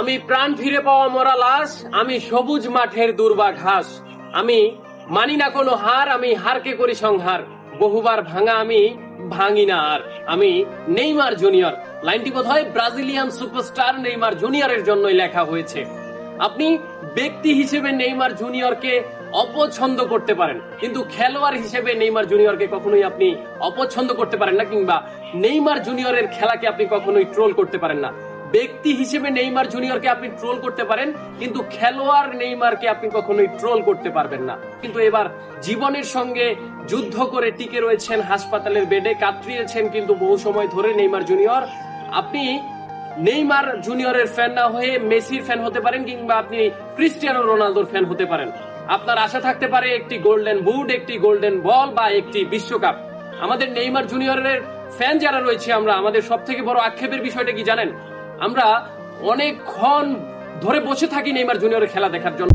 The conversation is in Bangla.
আমি প্রাণ ফিরে পাওয়া মরা লাশ, আমি সবুজ মাঠের দুর্বা ঘাস। আমি মানি না কোনো হার, আমি হারকে করি সংহার। বহুবার ভাঙা আমি ভাঙি না আর। আমি নেইমার জুনিয়র। লাইনটি বোধহয় ব্রাজিলিয়ান সুপারস্টার নেইমার জুনিয়রের জন্যই লেখা হয়েছে। আপনি ব্যক্তি হিসেবে নেইমার জুনিয়রকে অপছন্দ করতে পারেন, কিন্তু খেলোয়াড় হিসেবে নেইমার জুনিয়রকে কখনোই আপনি অপছন্দ করতে পারেন না, কিংবা নেইমার জুনিয়রের খেলাকে আপনি কখনোই ট্রোল করতে পারেন না। ব্যক্তি হিসেবে নেইমার জুনিয়রকে আপনি ট্রোল করতে পারেন, কিন্তু খেলোয়াড় নেইমারকে আপনি কখনোই ট্রোল করতে পারবেন না। কিন্তু এবার জীবনের সঙ্গে যুদ্ধ করে টিকে রয়েছেন হাসপাতালের বেডে, কাতরিয়েছেন কিন্তু বহু সময় ধরে নেইমার জুনিয়র। আপনি নেইমার জুনিয়রের ফ্যান না হয়ে মেসির ফ্যান হতে পারেন, কিংবা আপনি ক্রিস্টিয়ানো রোনালদোর ফ্যান হতে পারেন। আপনার আশা থাকতে পারে একটি গোল্ডেন বুট, একটি গোল্ডেন বল বা একটি বিশ্বকাপ। আমাদের নেইমার জুনিয়রের ফ্যান যারা রয়েছে আমরা, আমাদের সব থেকে বড় আক্ষেপের বিষয়টা কি জানেন? আমরা অনেকক্ষণ ধরে বসে থাকি নেইমার জুনিয়রের খেলা দেখার জন্য।